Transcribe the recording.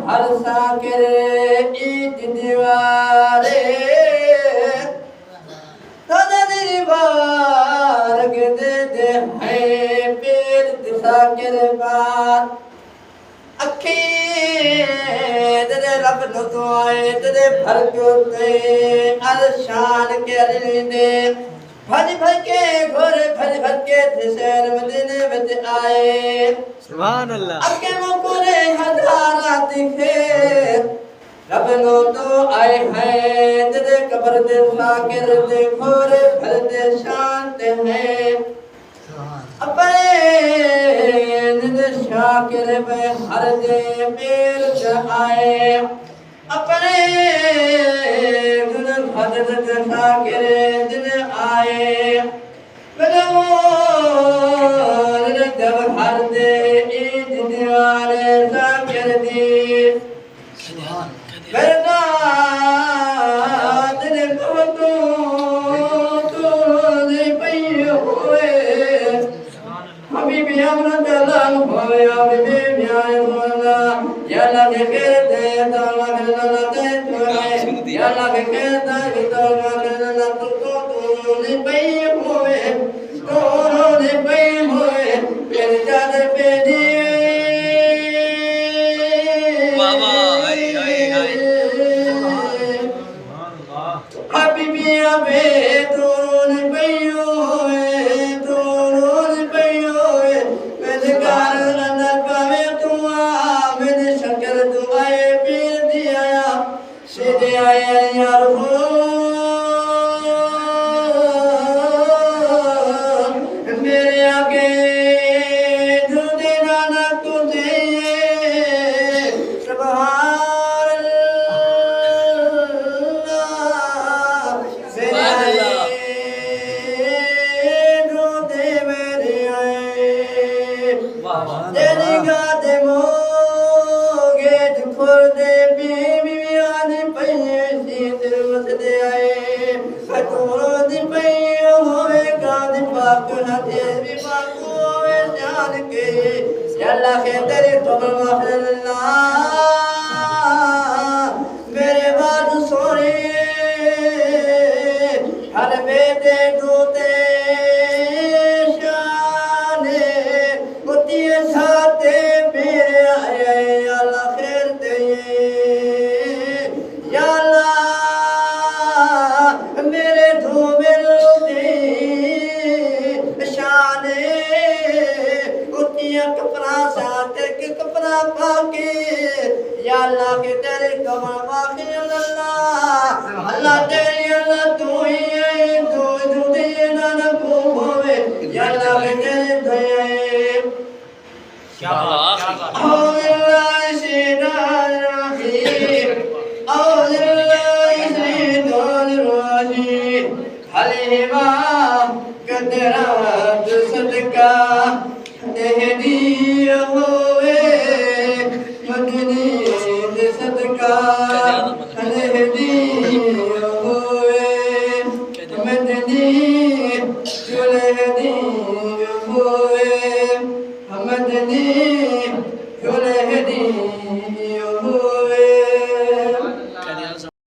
हर साकिर ईद दीवारे बार के दे है पीर साकिर बार अखी तेरे रब नो तो आए तेरे भर के अलशान के रिंदे भज भज के घोरे भज भज के शहर मदीने में आए सुभान अल्लाह अके मोरे हजारा दिखे रब नो तो आए हैं तेरे कब्र दे साकिर दे घोरे भर दे शांत है अपने निद शाकिर में हर दे मेल चढ़ाए अपने गुन भजन दे शाकिर दिन आए बदो जब हर दे ईद दीवारे शाकिर दी बेटा तेरे को तू दे पई होए हबीबी हमरा दलाल होए हबीबी आए मोला या लगे के दे दला दे तोए या लगे के दे दला दला तू ने पई होए तो ने पई होए फिर जादे पे दी बाबा हाय हाय हाय सुभान अल्लाह हबीबी अबे तो ने पई होए मेरे आगे दूधे नाना तुझे सुभान अल्लाह मेरे आए दूधे मेरे आए तेरी गाते मोगे दुखोर दे बीबी आने पईए सीधे मसदे आए हतोरो दी पईए होवे गाद पाक न दे भी पाको होवे जान के अल्लाह के तेरे तौबा अल्लाह मेरे बाद सोरे हर बेटे दूते शाने मुतिए साथे मेरे आए अल्लाह खैर दे या अल्लाह मेरे धूमिल दे शाने उतिया कपड़ा साथे के कपड़ा पाके या अल्लाह के तेरे कमर पाके अल्लाह अल्लाह तेरी अल्लाह तू ही है तू दे ना को होवे या अल्लाह के तेरे दया क्या बात अल्लाह सीना रहीम हलीमा कदरा सदका देहनी होए मदनी सदका देहनी होए मदनी जुलहनी होए मदनी